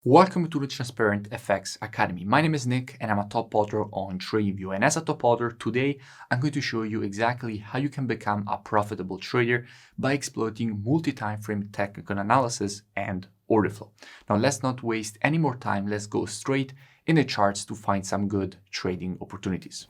Welcome to the Transparent FX Academy. My name is Nick and I'm a top podder on TradingView. And as a top podder, today I'm going to show you exactly how you can become a profitable trader by exploiting multi-time frame technical analysis and order flow. Now let's not waste any more time. Let's go straight in the charts to find some good trading opportunities.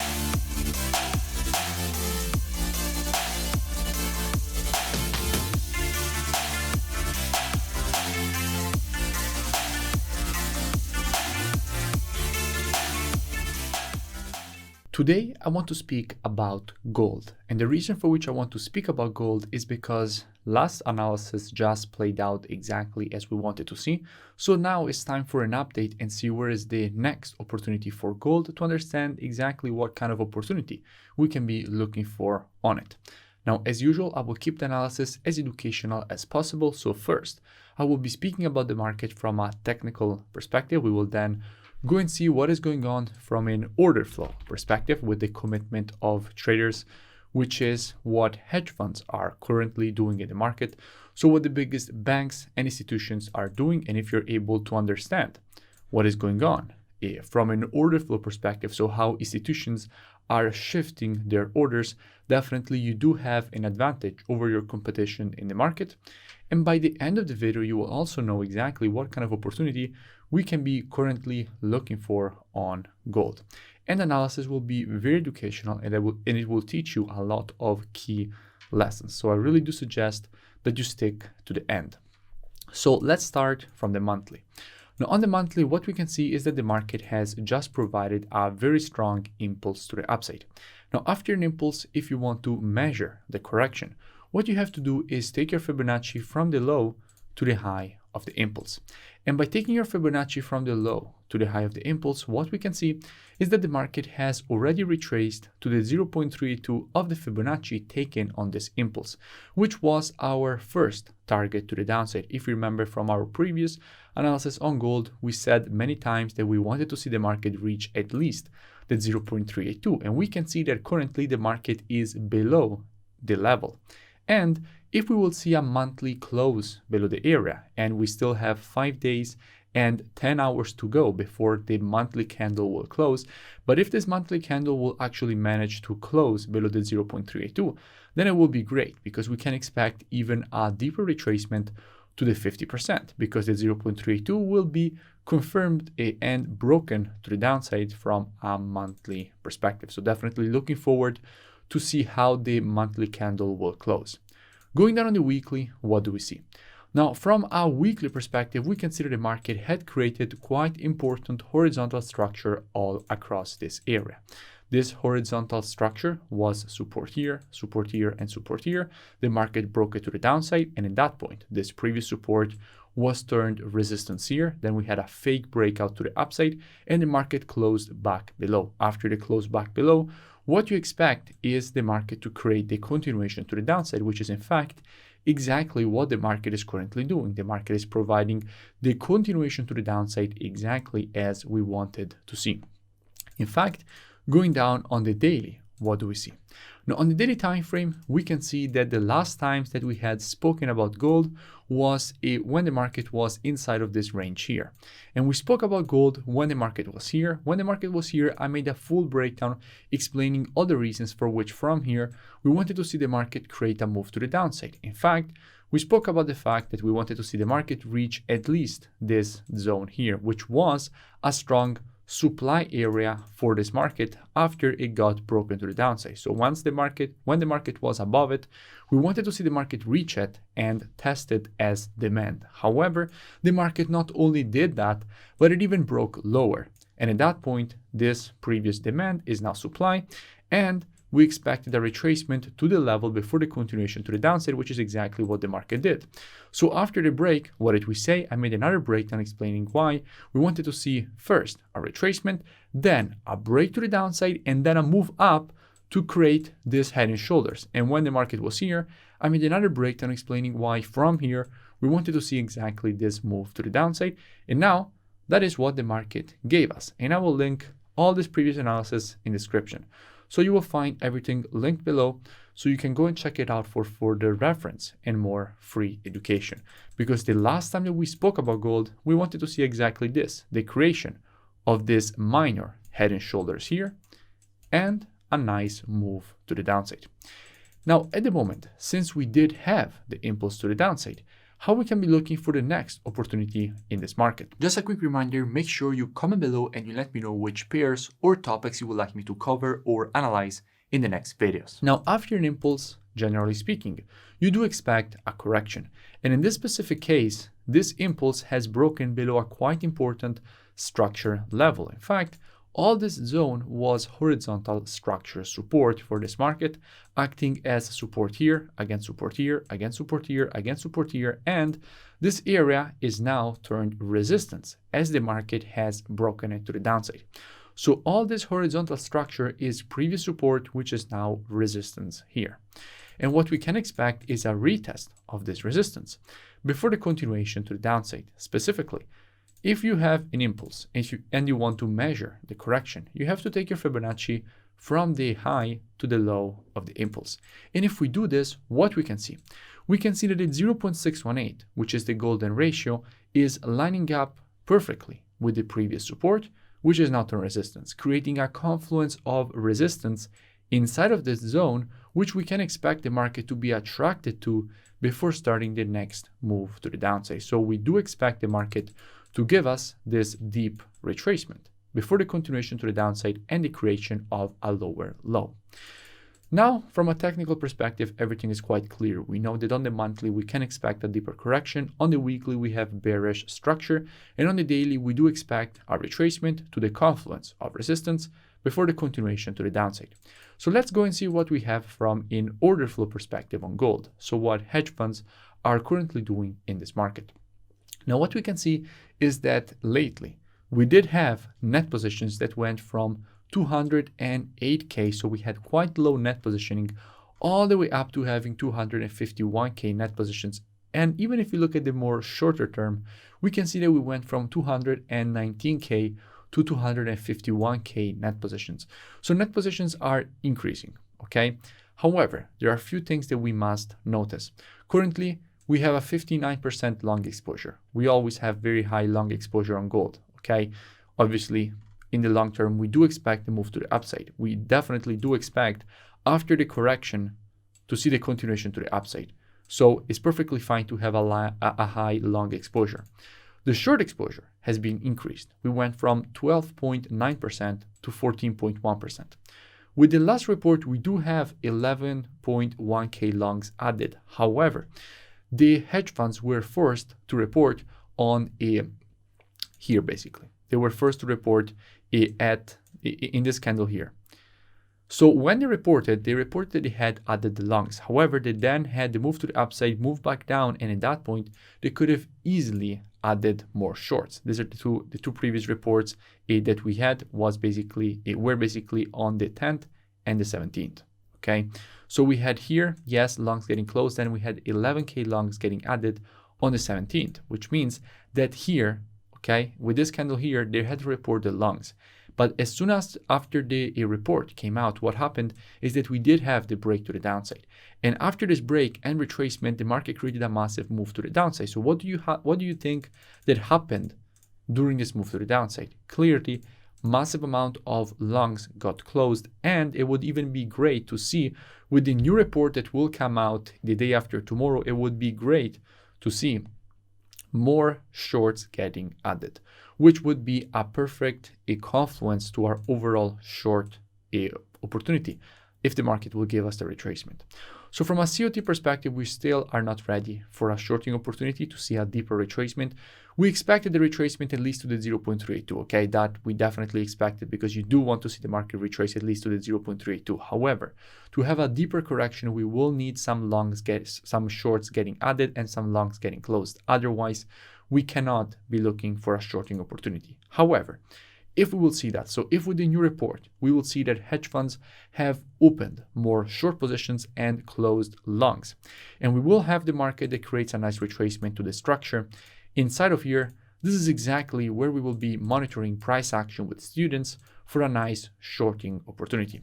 Today, I want to speak about gold. And the reason for which I want to speak about gold is because last analysis just played out exactly as we wanted to see. So now it's time for an update and see where is the next opportunity for gold to understand exactly what kind of opportunity we can be looking for on it. Now, as usual, I will keep the analysis as educational as possible. So first, I will be speaking about the market from a technical perspective. We will then go and see what is going on from an order flow perspective with the commitment of traders, which is what hedge funds are currently doing in the market. So what the biggest banks and institutions are doing, and if you're able to understand what is going on from an order flow perspective, so how institutions are shifting their orders, definitely you do have an advantage over your competition in the market. And by the end of the video, you will also know exactly what kind of opportunity we can be currently looking for on gold. And analysis will be very educational and it will teach you a lot of key lessons. So I really do suggest that you stick to the end. So let's start from the monthly. Now on the monthly, what we can see is that the market has just provided a very strong impulse to the upside. Now after an impulse, if you want to measure the correction, what you have to do is take your Fibonacci from the low to the high of the impulse. And by taking your Fibonacci from the low to the high of the impulse, what we can see is that the market has already retraced to the 0.32 of the Fibonacci taken on this impulse, which was our first target to the downside. If you remember from our previous analysis on gold, we said many times that we wanted to see the market reach at least the 0.382. And we can see that currently the market is below the level. And if we will see a monthly close below the area, and we still have 5 days and 10 hours to go before the monthly candle will close, but if this monthly candle will actually manage to close below the 0.382, then it will be great because we can expect even a deeper retracement to the 50% because the 0.382 will be confirmed and broken to the downside from a monthly perspective. So definitely looking forward to see how the monthly candle will close. Going down on the weekly, what do we see? Now, from a weekly perspective, we consider the market had created quite important horizontal structure all across this area. This horizontal structure was support here, and support here. The market broke it to the downside, and at that point, this previous support was turned resistance here. Then we had a fake breakout to the upside, and the market closed back below. After the close back below, what you expect is the market to create the continuation to the downside, which is in fact exactly what the market is currently doing. The market is providing the continuation to the downside exactly as we wanted to see. In fact, going down on the daily, what do we see? Now on the daily time frame, we can see that the last times that we had spoken about gold was when the market was inside of this range here. And we spoke about gold when the market was here. When the market was here, I made a full breakdown explaining all the reasons for which from here, we wanted to see the market create a move to the downside. In fact, we spoke about the fact that we wanted to see the market reach at least this zone here, which was a strong supply area for this market after it got broken to the downside. So when the market was above it, we wanted to see the market reach it and test it as demand. However, the market not only did that, but it even broke lower. And at that point, this previous demand is now supply, and we expected a retracement to the level before the continuation to the downside, which is exactly what the market did. So after the break, what did we say? I made another breakdown explaining why we wanted to see first a retracement, then a break to the downside, and then a move up to create this head and shoulders. And when the market was here, I made another breakdown explaining why from here, we wanted to see exactly this move to the downside. And now that is what the market gave us. And I will link all this previous analysis in the description. So you will find everything linked below So you can go and check it out for further reference and more free education. Because the last time that we spoke about gold, we wanted to see exactly this, the creation of this minor head and shoulders here and a nice move to the downside. Now, at the moment, since we did have the impulse to the downside, how we can be looking for the next opportunity in this market. Just a quick reminder, make sure you comment below and you let me know which pairs or topics you would like me to cover or analyze in the next videos. Now, after an impulse, generally speaking, you do expect a correction. And in this specific case, this impulse has broken below a quite important structure level. In fact, all this zone was horizontal structure support for this market, acting as support here, against support here, against support here, against support here, and this area is now turned resistance as the market has broken it to the downside. So all this horizontal structure is previous support, which is now resistance here. And what we can expect is a retest of this resistance before the continuation to the downside. Specifically, if you have an impulse and you want to measure the correction, you have to take your Fibonacci from the high to the low of the impulse. And if we do this, what we can see? We can see that at 0.618, which is the golden ratio, is lining up perfectly with the previous support, which is now turn resistance, creating a confluence of resistance inside of this zone, which we can expect the market to be attracted to before starting the next move to the downside. So we do expect the market to give us this deep retracement before the continuation to the downside and the creation of a lower low. Now, from a technical perspective, everything is quite clear. We know that on the monthly, we can expect a deeper correction. On the weekly, we have bearish structure. And on the daily, we do expect a retracement to the confluence of resistance before the continuation to the downside. So let's go and see what we have from an order flow perspective on gold. So what hedge funds are currently doing in this market. Now, what we can see is that lately we did have net positions that went from 208K, so we had quite low net positioning, all the way up to having 251K net positions. And even if you look at the more shorter term, we can see that we went from 219K to 251K net positions. So net positions are increasing, okay? However, there are a few things that we must notice. Currently, we have a 59% long exposure. We always have very high long exposure on gold, okay? Obviously, in the long term, we do expect the move to the upside. We definitely do expect after the correction to see the continuation to the upside. So it's perfectly fine to have a high long exposure. The short exposure has been increased. We went from 12.9% to 14.1%. With the last report, we do have 11.1K longs added. However, the hedge funds were forced to report on here basically. They were forced to report in this candle here. So when they reported that they had added the longs. However, they then had the move to the upside, move back down, and at that point, they could have easily added more shorts. These are the two previous reports that we had were basically on the 10th and the 17th. Okay, so we had here, yes, longs getting closed, then we had 11K longs getting added on the 17th, which means that here, okay, with this candle here, they had to report the longs. But as soon as after the report came out, what happened is that we did have the break to the downside. And after this break and retracement, the market created a massive move to the downside. So what do you think that happened during this move to the downside? Clearly, massive amount of longs got closed, and it would even be great to see with the new report that will come out the day after tomorrow, it would be great to see more shorts getting added, which would be a perfect confluence to our overall short opportunity if the market will give us the retracement. So from a COT perspective, we still are not ready for a shorting opportunity to see a deeper retracement. We expected the retracement at least to the 0.382, okay? That we definitely expected because you do want to see the market retrace at least to the 0.382. However, to have a deeper correction, we will need some shorts getting added and some longs getting closed. Otherwise, we cannot be looking for a shorting opportunity. However, if we will see that, so if with the new report, we will see that hedge funds have opened more short positions and closed longs, and we will have the market that creates a nice retracement to the structure. Inside of here, this is exactly where we will be monitoring price action with students for a nice shorting opportunity.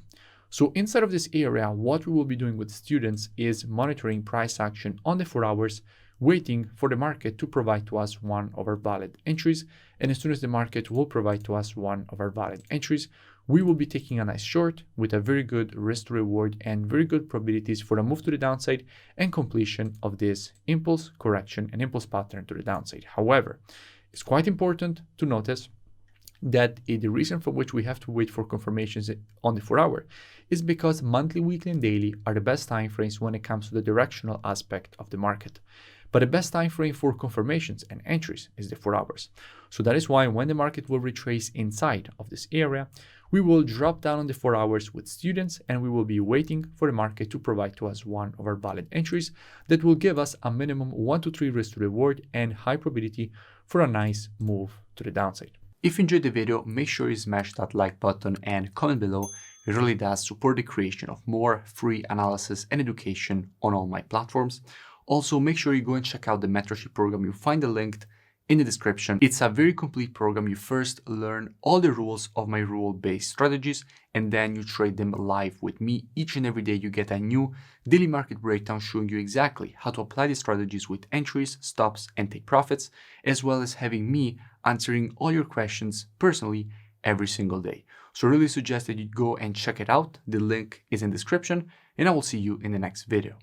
So inside of this area, what we will be doing with students is monitoring price action on the 4 hours, waiting for the market to provide to us one of our valid entries. And as soon as the market will provide to us one of our valid entries, we will be taking a nice short with a very good risk to reward and very good probabilities for a move to the downside and completion of this impulse correction and impulse pattern to the downside. However, it's quite important to notice that the reason for which we have to wait for confirmations on the 4 hour is because monthly, weekly, and daily are the best time frames when it comes to the directional aspect of the market. But the best time frame for confirmations and entries is the 4 hours. So that is why when the market will retrace inside of this area, we will drop down on the 4 hours with students and we will be waiting for the market to provide to us one of our valid entries that will give us a minimum 1 to 3 risk to reward and high probability for a nice move to the downside. If you enjoyed the video, make sure you smash that like button and comment below. It really does support the creation of more free analysis and education on all my platforms. Also, make sure you go and check out the mentorship program. You'll find the link in the description. It's a very complete program. You first learn all the rules of my rule-based strategies, and then you trade them live with me. Each and every day you get a new daily market breakdown showing you exactly how to apply the strategies with entries, stops, and take profits, as well as having me answering all your questions personally every single day. So I really suggest that you go and check it out. The link is in the description, and I will see you in the next video.